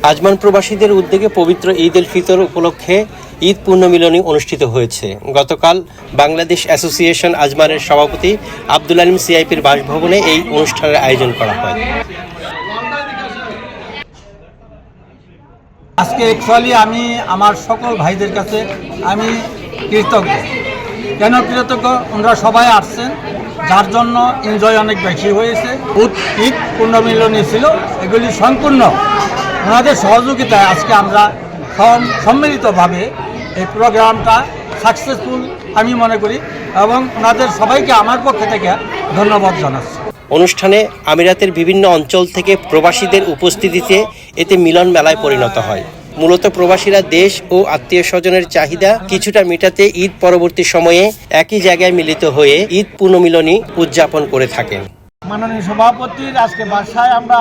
Ajman প্রবাসীদের উদ্যোগে পবিত্র ঈদ উল ফিতর উপলক্ষে ঈদ পুণ্যমিলনী অনুষ্ঠিত হয়েছে। গতকাল বাংলাদেশ অ্যাসোসিয়েশন আজমানের সভাপতি আব্দুল আলিম সিআইপির বাসভবনে এই অনুষ্ঠানের আয়োজন করা হয়। আজকে অ্যাকচুয়ালি আমি আমার সকল ভাইদের কাছে আমি কৃতজ্ঞ। কেন কৃতজ্ঞ? ওনারা সবাই আসছেন, যার জন্য এনজয় অনেক বেশি হয়েছে। ঈদ পুণ্যমিলনী ছিল, এগুলি সম্পূর্ণ ওনাদের সহযোগিতায় আজকে আমরা সম্মিলিতভাবে এই প্রোগ্রামটা সাকসেসফুল আমি মনে করি এবং ওনাদের সবাইকে আমার পক্ষ থেকে ধন্যবাদ জানাচ্ছি। অনুষ্ঠানে আমিরাতের বিভিন্ন অঞ্চল থেকে প্রবাসীদের উপস্থিতিতে এতে মিলন মেলায় পরিণত হয়। মূলত প্রবাসীরা দেশ ও আত্মীয় স্বজনের চাহিদা কিছুটা মেটাতে ঈদ পরবর্তী সময়ে একই জায়গায় মিলিত হয়ে ঈদ পুণ্যমিলনী উদযাপন করে থাকেন। মাননীয় সভাপতির আজকে বাসায় আমরা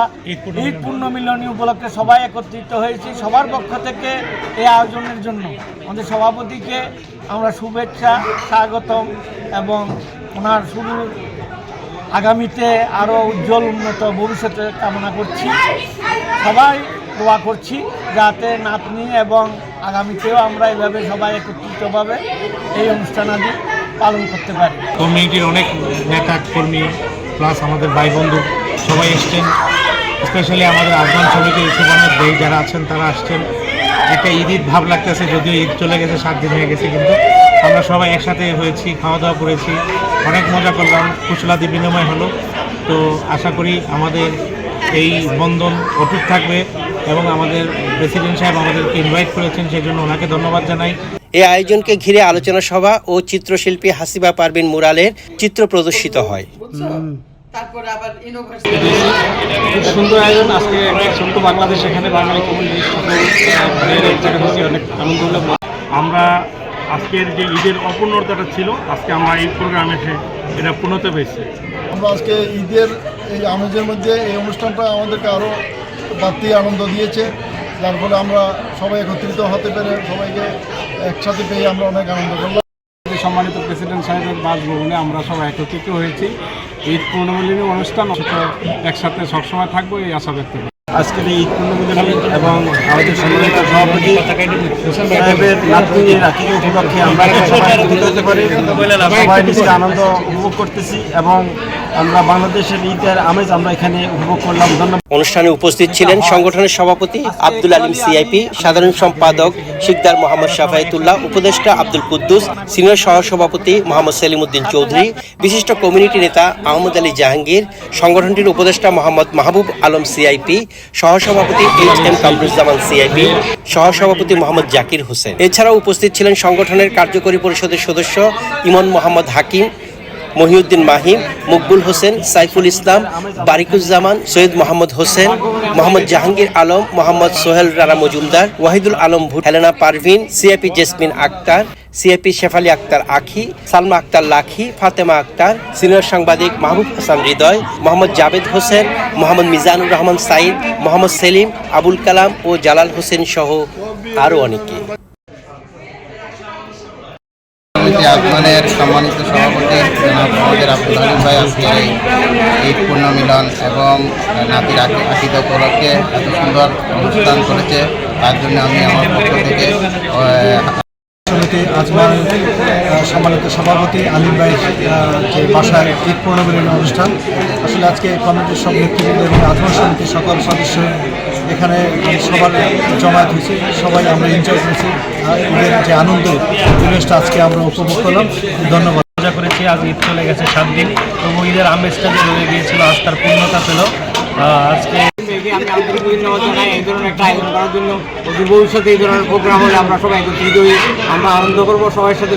ঈদ পুণ্যমিলনী উপলক্ষে সবাই একত্রিত হয়েছি। সবার পক্ষ থেকে এই আয়োজনের জন্য আমাদের সভাপতিকে আমরা শুভেচ্ছা, স্বাগতম এবং ওনার শুরু আগামীতে আরও উজ্জ্বল উন্নত ভবিষ্যতে কামনা করছি। সবাই দোয়া করছি যাতে নাতনি এবং আগামীতেও আমরা এভাবে সবাই একত্রিতভাবে এই অনুষ্ঠানাদি পালন করতে পারি। কমিউনিটির অনেক নেতা কর্মী প্লাস আমাদের ভাই বন্ধু সবাই এসছেন, স্পেশালি আমাদের আজমান সমিতির সুবানের ভাই যারা আছেন তারা আসছেন। একটা ঈদ ভাব লাগতেছে, যদিও ঈদ চলে গেছে, 7 দিন হয়ে গেছে, কিন্তু আমরা সবাই একসাথে হয়েছি, খাওয়া দাওয়া করেছি, অনেক মজা করলাম, কুশলাদি বিনিময় হলো। তো আশা করি আমাদের এই বন্ধন অটুট থাকবে এবং আমাদের প্রেসিডেন্ট সাহেব আমাদেরকে ইনভাইট করেছেন, সেই জন্য ওনাকে ধন্যবাদ জানাই। এই আয়োজনকে ঘিরে আলোচনা সভা ও চিত্রশিল্পী হাসিবা পারভিন মুরালের চিত্র প্রদর্শিত হয়। খুব সুন্দর আয়োজন। আজকে ছোট্ট বাংলাদেশ, এখানে বাঙালি কমিউনিটি অনেক আনন্দ হলো। আমরা আজকের যে ঈদের অপূর্ণতাটা ছিল, আজকে আমরা এই প্রোগ্রামে এটা পূর্ণতা পেয়েছি। আমরা আজকে ঈদের এই আমেজের মধ্যে এই অনুষ্ঠানটা আমাদেরকে আরও বাড়তি আনন্দ দিয়েছে, যার ফলে আমরা সবাই একত্রিত হতে পেরে সবাইকে একসাথে পেয়ে আমরা অনেক আনন্দ করলাম। সম্মানিত প্রেসিডেন্ট সাহেবের বাসভবনে আমরা সবাই একত্রিত হয়েছি। ঈদ পুণ্যমিলনী অনুষ্ঠান একসাথে সবসময় থাকবো, এই আশা ব্যক্ত করি। আজকের এই ঈদ পুণ্যমিলনী এবং আমাদের সম্মানিত সভাপতি সাহেবের নাতনির রাখি উপলক্ষে আমরা সবাই একত্রিত হতে পারি, সবাই নিজের আনন্দ উপভোগ করতেছি এবং আমরা বাংলাদেশের ঈদের আমেজ আমরা এখানে উপভোগ করলাম। ধন্যবাদ। অনুষ্ঠানে উপস্থিত ছিলেন সংগঠনের সভাপতি আব্দুল আলিম সিআইপি, সাধারণ সম্পাদক শিকদার মোহাম্মদ শাফায়েতুল্লাহ, উপদেষ্টা আব্দুল কুদ্দুস, সিনিয়র সহসভাপতি মোহাম্মদ সেলিমউদ্দিন চৌধুরী, বিশিষ্ট কমিউনিটি নেতা আহমদ আলী জাহাঙ্গীর, সংগঠনটির উপদেষ্টা মোহাম্মদ মাহবুব আলম সিআইপি, সহসভাপতি HM কামরুজ্জামান সিআইপি, সহসভাপতি মোহাম্মদ জাকির হোসেন। এছাড়াও উপস্থিত ছিলেন সংগঠনের কার্যকরী পরিষদের সদস্য Emon Mohammad Hakim, Mohiuddin Mahim, Maqbul Hossain, Saiful Islam, Barikuzzaman, Syed Mohammad Hossain, Mohammad Jahangir Alam, Mohammad Sohel Rana Majumder, Wahidul Alam Bhut, Helena Parvin, CIP Jesmin Akter, CIP Shefali Akter Akhi, Salma Akter লাখি, ফাতেমা আক্তার, সিনিয়র সাংবাদিক মাহবুব হাসান হৃদয়, মোহাম্মদ জাবেদ হোসেন, মোহাম্মদ মিজানুর রহমান সাইদ, মোহাম্মদ সেলিম, আবুল কালাম ও জালাল হোসেন সহ আরও অনেকে। আজমানের সম্মানিত সভাপতি জনাব আমাদের আব্দুল আলিম ভাই আজকে ঈদ পুণ্যমিলন এবং নাতির আকিদা উপলক্ষে এত সুন্দর অনুষ্ঠান করেছে, তার জন্য আমি আমার পক্ষ থেকে সমিতি আজমানের সম্মানিত সভাপতি আলিম ভাই যে বাসায় ঈদ পুণ্যমিলনী অনুষ্ঠান, আসলে আজকে কমিটির সব নেতৃবৃন্দ এবং আজমান সমিতির সকল সদস্য এখানে সবার জমায়েত হয়েছে, সবাই আমরা এনজয় করেছি। ঈদের যে আনন্দ পরিবেশটা আজকে আমরা উপভোগ করলাম। ধন্যবাদ। মজা করেছি। আজ ঈদ চলে গেছে 7 দিন, তবু ঈদের আমেজটা যে রয়ে গিয়েছিল আজ তার পূর্ণতা পেল। আজকে আমি আন্তরিক ধন্যবাদ জানাই এই ধরনের একটা আয়োজন করার জন্য। ভবিষ্যতে এই ধরনের প্রোগ্রাম হলে আমরা সবাই একত্রিত হয়ে আমরা আনন্দ করবো সবার সাথে।